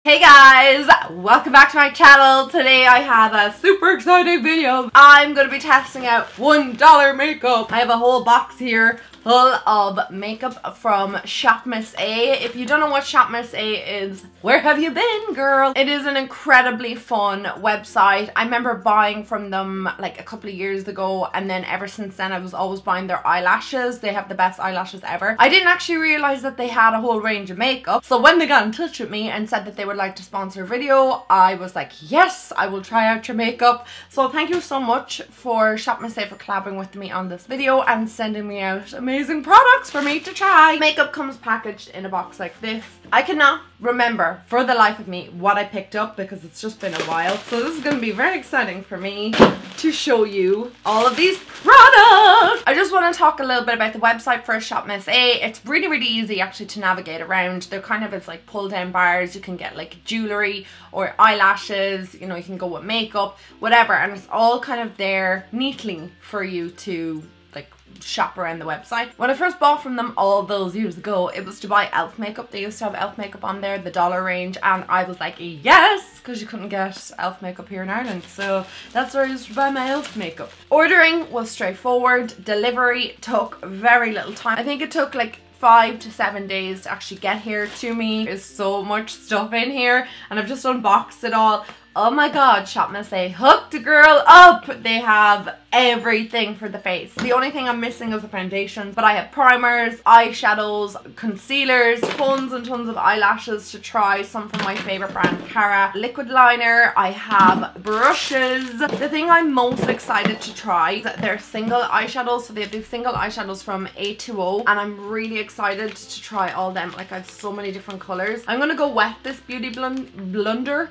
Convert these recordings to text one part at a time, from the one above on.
Hey guys, welcome back to my channel. Today I have a super exciting video. I'm going to be testing out $1 makeup. I have a whole box here full of makeup from Shop Miss A. If you don't know what Shop Miss A is, where have you been, girl? It is an incredibly fun website. I remember buying from them like a couple of years ago, and then ever since then I was always buying their eyelashes. They have the best eyelashes ever. I didn't actually realize that they had a whole range of makeup, so when they got in touch with me and said that they would like to sponsor a video, I was like, yes, I will try out your makeup. So thank you so much for Shop Miss A for collaborating with me on this video and sending me out amazing products for me to try. Makeup comes packaged in a box like this. I cannot remember for the life of me what I picked up because it's just been a while, so this is going to be very exciting for me to show you all of these products. I just want to talk a little bit about the website for Shop Miss A. It's really easy actually to navigate around. They're kind of, it's like pull down bars. You can get like jewelry or eyelashes, you know, you can go with makeup, whatever, and it's all kind of there neatly for you to like shop around the website. When I first bought from them all those years ago, it was to buy elf makeup. They used to have elf makeup on there, the dollar range, and I was like, yes, because you couldn't get elf makeup here in Ireland, so that's where I used to buy my elf makeup. Ordering was straightforward. Delivery took very little time. I think it took like 5 to 7 days to actually get here to me. There's so much stuff in here and I've just unboxed it all. Oh my god, Shop Miss A hooked a girl up. They have everything for the face. The only thing I'm missing is the foundation, but I have primers, eyeshadows, concealers, tons and tons of eyelashes to try, some from my favorite brand, Cara, liquid liner. I have brushes. The thing I'm most excited to try is that they're single eyeshadows, so they have these single eyeshadows from A2O, and I'm really excited to try all them. Like, I have so many different colors. I'm gonna go wet this beauty blender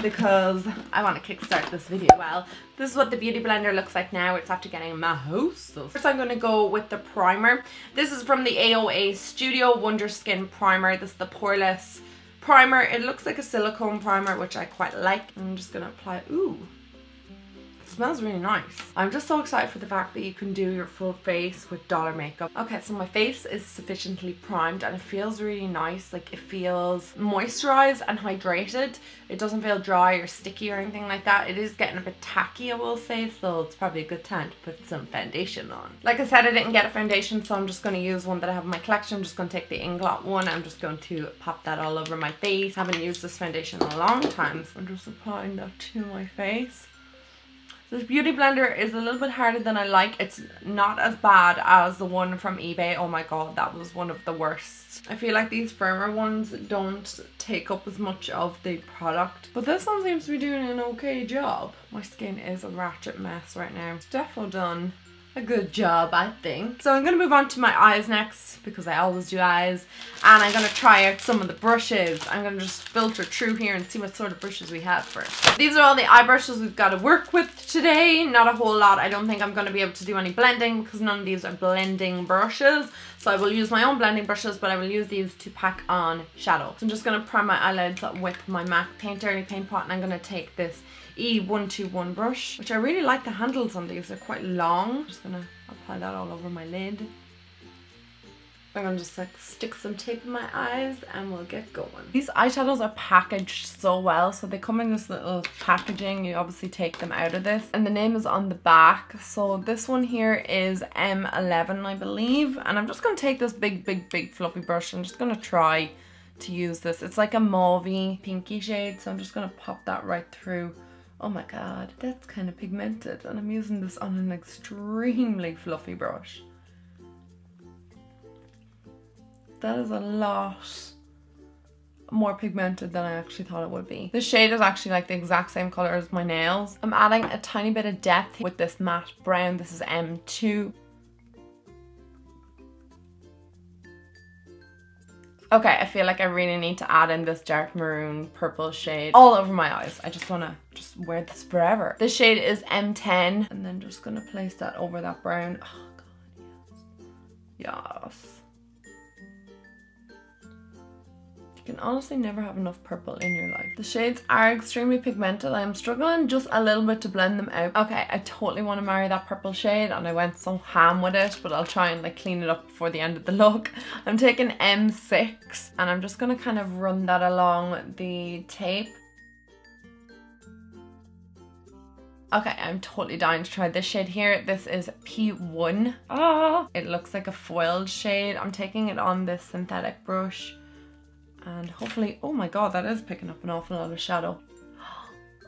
because I want to kickstart this video. Well, this is what the beauty blender looks like now. It's after getting my house. So first I'm going to go with the primer. This is from the AOA Studio Wonder Skin Primer. This is the poreless primer. It looks like a silicone primer, which I quite like. I'm just going to apply. Ooh, it smells really nice. I'm just so excited for the fact that you can do your full face with dollar makeup. Okay, so my face is sufficiently primed and it feels really nice. Like, it feels moisturized and hydrated. It doesn't feel dry or sticky or anything like that. It is getting a bit tacky, I will say, so it's probably a good time to put some foundation on. Like I said, I didn't get a foundation, so I'm just going to use one that I have in my collection. I'm just going to take the Inglot one. I'm just going to pop that all over my face. I haven't used this foundation in a long time, so I'm just applying that to my face. This beauty blender is a little bit harder than I like. It's not as bad as the one from eBay. Oh my god, that was one of the worst. I feel like these firmer ones don't take up as much of the product, but this one seems to be doing an okay job. My skin is a ratchet mess right now. It's definitely done a good job, I think. So I'm going to move on to my eyes next, because I always do eyes, and I'm going to try out some of the brushes. I'm going to just filter through here and see what sort of brushes we have first. These are all the eye brushes we've got to work with today. Not a whole lot. I don't think I'm going to be able to do any blending because none of these are blending brushes, so I will use my own blending brushes, but I will use these to pack on shadow. So I'm just going to prime my eyelids with my MAC Paint Dirty Paint Pot, and I'm going to take this E121 brush, which I really like the handles on these. They're quite long. I'm just gonna apply that all over my lid. I'm gonna just like stick some tape in my eyes and we'll get going. These eyeshadows are packaged so well. So they come in this little packaging. You obviously take them out of this, and the name is on the back. So this one here is M11, I believe. And I'm just gonna take this big fluffy brush. I'm just gonna try to use this. It's like a mauvey pinky shade, so I'm just gonna pop that right through. Oh my god, that's kind of pigmented, and I'm using this on an extremely fluffy brush. That is a lot more pigmented than I actually thought it would be. This shade is actually like the exact same color as my nails. I'm adding a tiny bit of depth with this matte brown. This is M2. Okay, I feel like I really need to add in this dark maroon purple shade all over my eyes. I just want to wear this forever. This shade is M10, and then just going to place that over that brown. Oh god, yes. Yes. You You can honestly never have enough purple in your life. The shades are extremely pigmented. I am struggling just a little bit to blend them out. Okay, I totally want to marry that purple shade and I went so ham with it, but I'll try and like clean it up before the end of the look. I'm taking M6 and I'm just going to kind of run that along the tape. Okay, I'm totally dying to try this shade here. This is P1. It looks like a foiled shade. I'm taking it on this synthetic brush. And hopefully, oh my god, that is picking up an awful lot of shadow.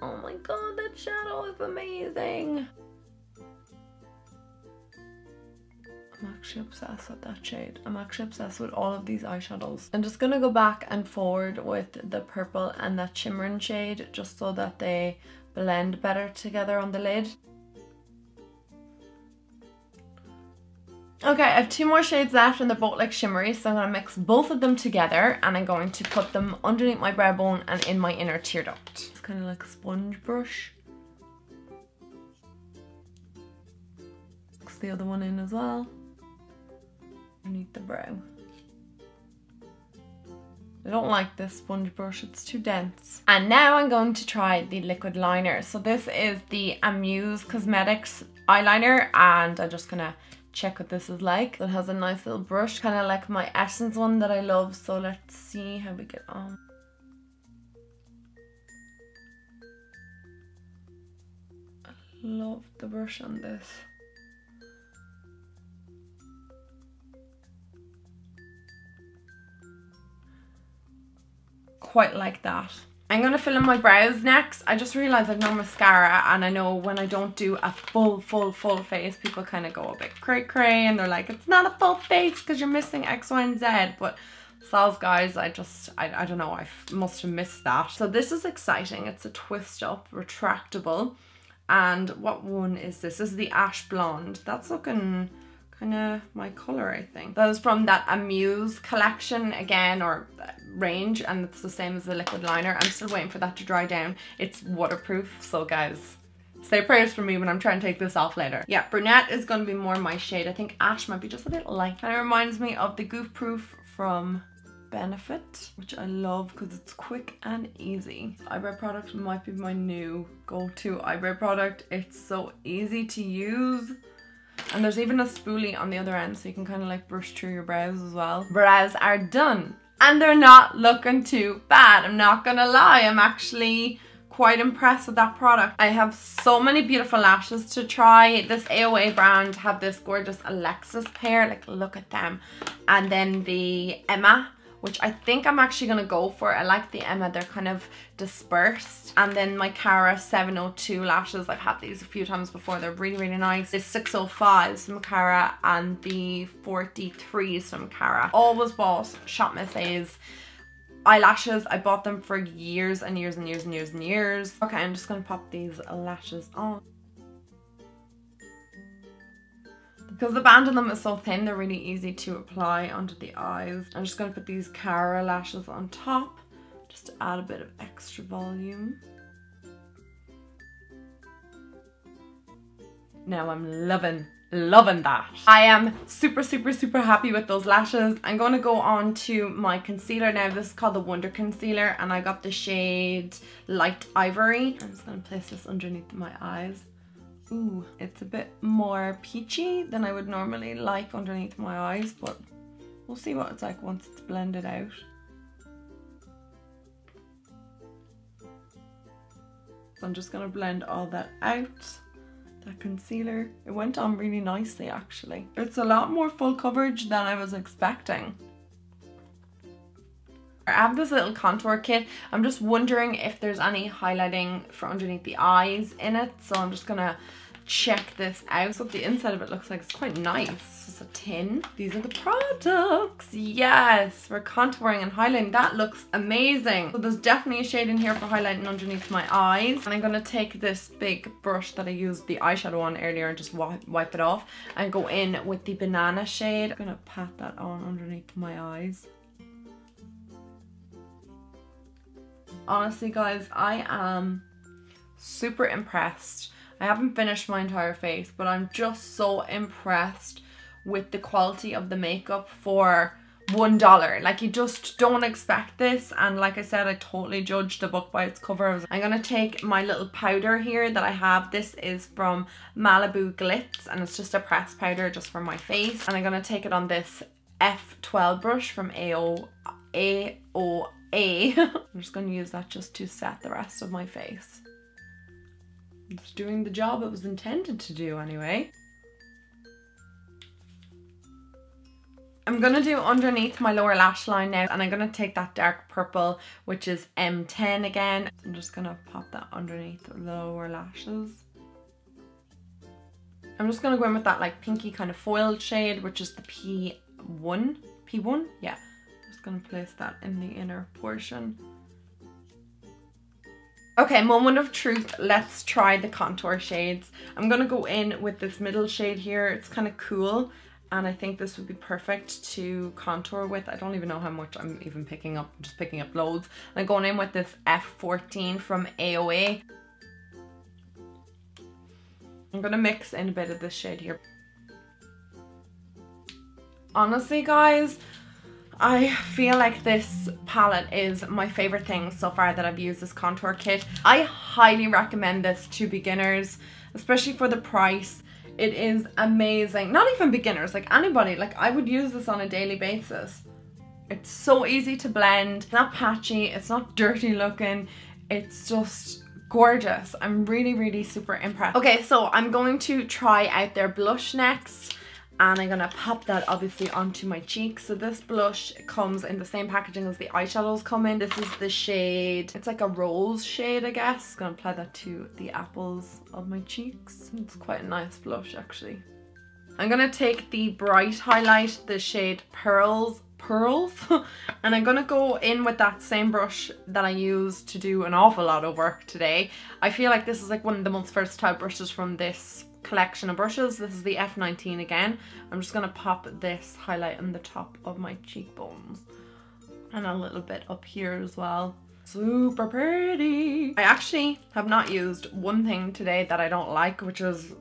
Oh my god, that shadow is amazing. I'm actually obsessed with that shade. I'm actually obsessed with all of these eyeshadows. I'm just gonna go back and forward with the purple and that shimmering shade just so that they blend better together on the lid. Okay, I have 2 more shades left and they're both like shimmery, so I'm going to mix both of them together and I'm going to put them underneath my brow bone and in my inner tear duct. It's kind of like a sponge brush. Mix the other one in as well. Underneath the brow. I don't like this sponge brush, it's too dense. And now I'm going to try the liquid liner. So this is the Amuse Cosmetics eyeliner and I'm just gonna check what this is like. It has a nice little brush, kind of like my Essence one that I love. So let's see how we get on. I love the brush on this. Quite like that. I'm going to fill in my brows next. I just realised I've no mascara and I know when I don't do a full face, people kind of go a bit cray and they're like, it's not a full face because you're missing X, Y, and Z. But soz guys, I don't know, I must have missed that. So this is exciting. It's a twist up, retractable. And what one is this? This is the Ash Blonde. That's looking kind of my colour, I think. That is from that Amuse collection again, or range, and it's the same as the liquid liner. I'm still waiting for that to dry down. It's waterproof, so guys, say prayers for me when I'm trying to take this off later. Yeah, brunette is going to be more my shade. I think ash might be just a bit light. Kind of reminds me of the Goof Proof from Benefit, which I love because it's quick and easy. Eyebrow product might be my new go-to eyebrow product. It's so easy to use. And there's even a spoolie on the other end so you can kind of like brush through your brows as well. Brows are done. And they're not looking too bad. I'm not gonna lie, I'm actually quite impressed with that product. I have so many beautiful lashes to try. This AOA brand have this gorgeous Alexis pair, like look at them. And then the Emma, which I think I'm actually gonna go for. I like the Emma, they're kind of dispersed. And then my Cara 702 lashes, I've had these a few times before, they're really nice. The 605s from Cara and the 43s from Cara. Always bought Shop Miss A's eyelashes. I bought them for years and years. Okay, I'm just gonna pop these lashes on. Because the band on them is so thin, they're really easy to apply onto the eyes. I'm just going to put these Cara lashes on top, just to add a bit of extra volume. Now I'm loving that. I am super happy with those lashes. I'm going to go on to my concealer now. This is called the Wonder Concealer and I got the shade Light Ivory. I'm just going to place this underneath my eyes. Ooh, it's a bit more peachy than I would normally like underneath my eyes, but we'll see what it's like once it's blended out. So I'm just going to blend all that out, that concealer. It went on really nicely actually. It's a lot more full coverage than I was expecting. I have this little contour kit. I'm just wondering if there's any highlighting for underneath the eyes in it, so I'm just gonna check this out. So the inside of it looks like it's quite nice. It's a tin. These are the products. Yes, for contouring and highlighting. That looks amazing. So there's definitely a shade in here for highlighting underneath my eyes. And I'm gonna take this big brush that I used the eyeshadow on earlier and just wipe it off and go in with the banana shade. I'm gonna pat that on underneath my eyes. Honestly guys, I am super impressed. I haven't finished my entire face, but I'm just so impressed with the quality of the makeup for $1. Like, you just don't expect this, and like I said, I totally judged the book by its cover. I'm gonna take my little powder here that I have. This is from Malibu Glitz, and it's just a pressed powder just for my face, and I'm gonna take it on this F12 brush from AOA. I'm just gonna use that just to set the rest of my face. It's doing the job it was intended to do anyway. I'm gonna do underneath my lower lash line now, and I'm gonna take that dark purple, which is M10 again. I'm just gonna pop that underneath the lower lashes. I'm just gonna go in with that like pinky kind of foiled shade, which is the P1? Yeah. Just gonna place that in the inner portion. Okay, moment of truth. Let's try the contour shades. I'm gonna go in with this middle shade here. It's kind of cool, and I think this would be perfect to contour with. I don't even know how much I'm even picking up. I'm just picking up loads. I'm going in with this F14 from AOA. I'm gonna mix in a bit of this shade here. Honestly, guys, I feel like this palette is my favorite thing so far that I've used, this contour kit. I highly recommend this to beginners, especially for the price. It is amazing. Not even beginners, like anybody. Like, I would use this on a daily basis. It's so easy to blend. It's not patchy. It's not dirty looking. It's just gorgeous. I'm really, really super impressed. Okay, so I'm going to try out their blush next, and I'm gonna pop that obviously onto my cheeks. So this blush comes in the same packaging as the eyeshadows come in. This is the shade, it's like a rose shade, I guess. I'm gonna apply that to the apples of my cheeks. It's quite a nice blush actually. I'm gonna take the bright highlight, the shade Pearls, and I'm gonna go in with that same brush that I used to do an awful lot of work today. I feel like this is like one of the most versatile brushes from this collection of brushes. This is the F19 again. I'm just gonna pop this highlight on the top of my cheekbones and a little bit up here as well. Super pretty. I actually have not used one thing today that I don't like, which is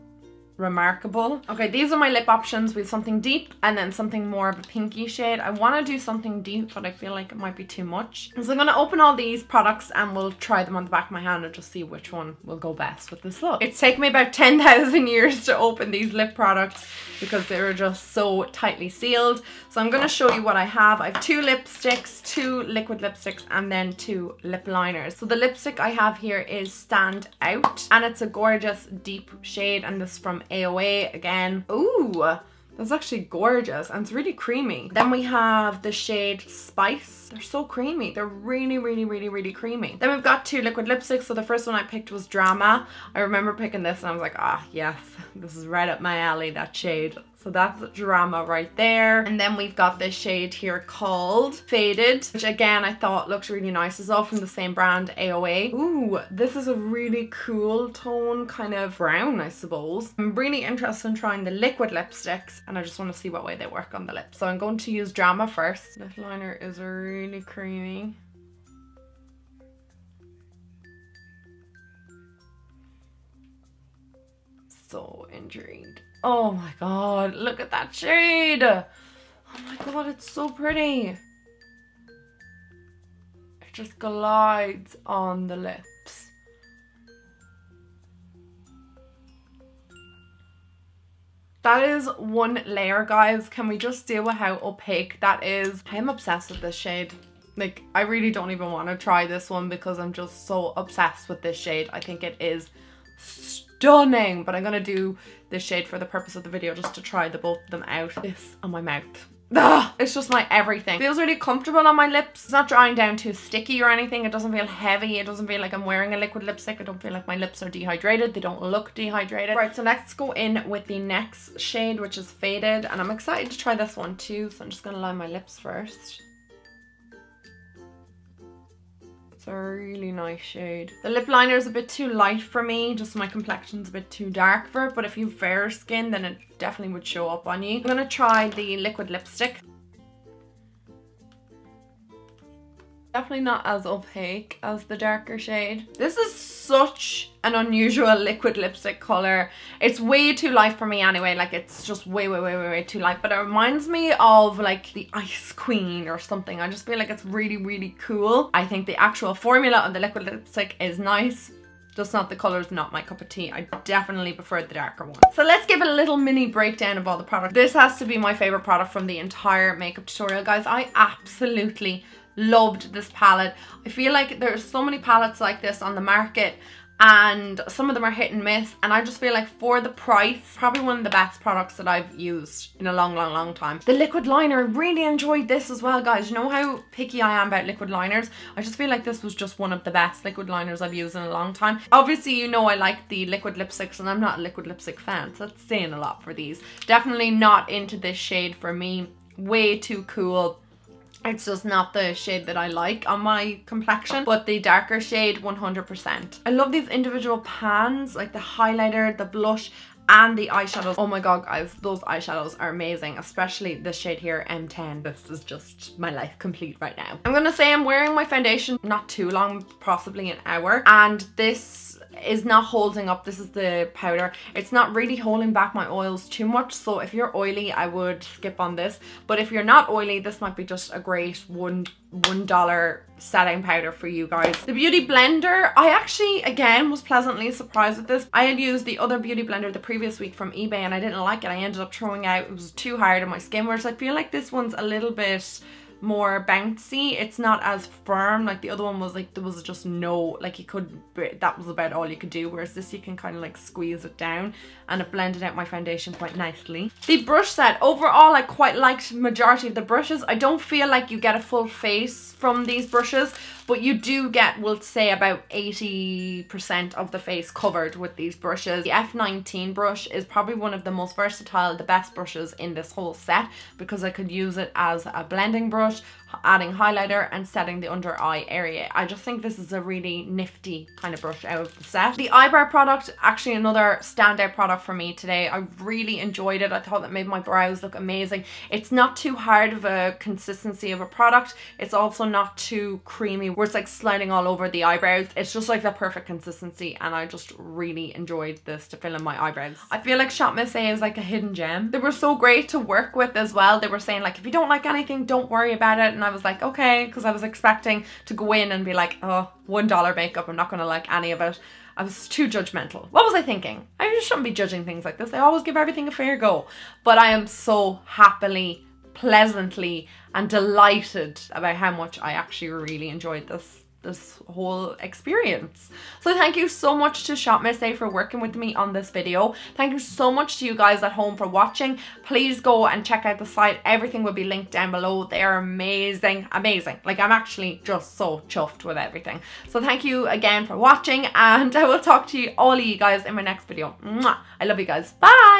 remarkable. Okay, these are my lip options. We have something deep and then something more of a pinky shade. I want to do something deep, but I feel like it might be too much. So I'm going to open all these products and we'll try them on the back of my hand and just see which one will go best with this look. It's taken me about 10,000 years to open these lip products because they were just so tightly sealed. So I'm going to show you what I have. I have 2 lipsticks, 2 liquid lipsticks, and then 2 lip liners. So the lipstick I have here is Stand Out, and it's a gorgeous deep shade, and this is from AOA again. Ooh, that's actually gorgeous, and it's really creamy. Then we have the shade Spice. They're so creamy. They're really, really, really, really creamy. Then we've got 2 liquid lipsticks. So the first one I picked was Drama. I remember picking this and I was like, ah, yes, this is right up my alley, that shade. So that's Drama right there. And then we've got this shade here called Faded, which again I thought looked really nice. It's all from the same brand, AOA. Ooh, this is a really cool tone, kind of brown, I suppose. I'm really interested in trying the liquid lipsticks, and I just want to see what way they work on the lips. So I'm going to use Drama first. Lip liner is really creamy. So intrigued. Oh my god, look at that shade! Oh my god, it's so pretty! It just glides on the lips. That is one layer, guys. Can we just deal with how opaque that is? I am obsessed with this shade. Like, I really don't even want to try this one because I'm just so obsessed with this shade. I think it is stunning, but I'm gonna do this shade for the purpose of the video just to try the both of them out. This on my mouth. Ugh, it's just my everything. Feels really comfortable on my lips. It's not drying down too sticky or anything. It doesn't feel heavy. It doesn't feel like I'm wearing a liquid lipstick. I don't feel like my lips are dehydrated. They don't look dehydrated. Right, so let's go in with the next shade, which is Faded, and I'm excited to try this one too. So I'm just gonna line my lips first. It's a really nice shade. The lip liner is a bit too light for me, just my complexion's a bit too dark for it, but if you have fair skin then it definitely would show up on you. I'm gonna try the liquid lipstick. Definitely not as opaque as the darker shade. This is such an unusual liquid lipstick color. It's way too light for me anyway. Like, it's just way too light. But it reminds me of like the Ice Queen or something. I just feel like it's really cool. I think the actual formula of the liquid lipstick is nice. Just not the color's not my cup of tea. I definitely prefer the darker one. So let's give it a little mini breakdown of all the products. This has to be my favorite product from the entire makeup tutorial, guys. I absolutely loved this palette. I feel like there's so many palettes like this on the market and some of them are hit and miss, and I just feel like for the price, probably one of the best products that I've used in a long time. The liquid liner, really enjoyed this as well, guys. You know how picky I am about liquid liners? I just feel like this was just one of the best liquid liners I've used in a long time. Obviously, you know I like the liquid lipsticks and I'm not a liquid lipstick fan, so that's saying a lot for these. Definitely not into this shade for me. Way too cool. It's just not the shade that I like on my complexion, but the darker shade 100%. I love these individual pans, like the highlighter, the blush, and the eyeshadows. Oh my god, guys, those eyeshadows are amazing, especially this shade here, M10. This is just my life complete right now. I'm gonna say I'm wearing my foundation not too long, possibly an hour, and this is not holding up. This is the powder. It's not really holding back my oils too much, so if you're oily, I would skip on this. But if you're not oily, this might be just a great $1 setting powder for you guys. The Beauty Blender, I actually, again, was pleasantly surprised with this. I had used the other Beauty Blender the previous week from eBay and I didn't like it. I ended up throwing out. It was too hard on my skin, whereas I feel like this one's a little bit more bouncy. It's not as firm. Like the other one was like, there was just no, like you could, that was about all you could do, whereas this you can kind of like squeeze it down, and it blended out my foundation quite nicely. The brush set, overall I quite liked majority of the brushes. I don't feel like you get a full face from these brushes, but you do get, we'll say, about 80% of the face covered with these brushes. The F19 brush is probably one of the most versatile, the best brushes in this whole set, because I could use it as a blending brush, adding highlighter and setting the under eye area. I just think this is a really nifty kind of brush out of the set. The eyebrow product, actually another standout product for me today. I really enjoyed it. I thought that made my brows look amazing. It's not too hard of a consistency of a product. It's also not too creamy where it's like sliding all over the eyebrows. It's just like the perfect consistency, and I just really enjoyed this to fill in my eyebrows. I feel like Shop Miss A is like a hidden gem. They were so great to work with as well. They were saying like, if you don't like anything, don't worry about it. And I was like, okay, because I was expecting to go in and be like, oh, $1 makeup, I'm not gonna like any of it. I was too judgmental. What was I thinking? I just shouldn't be judging things like this. I always give everything a fair go. But I am so happily, pleasantly and delighted about how much I actually really enjoyed this whole experience. So thank you so much to Shop Miss A for working with me on this video. Thank you so much to you guys at home for watching. Please go and check out the site. Everything will be linked down below. They are amazing. Like, I'm actually just so chuffed with everything. So thank you again for watching, and I will talk to you, all of you guys, in my next video. Mwah! I love you guys. Bye!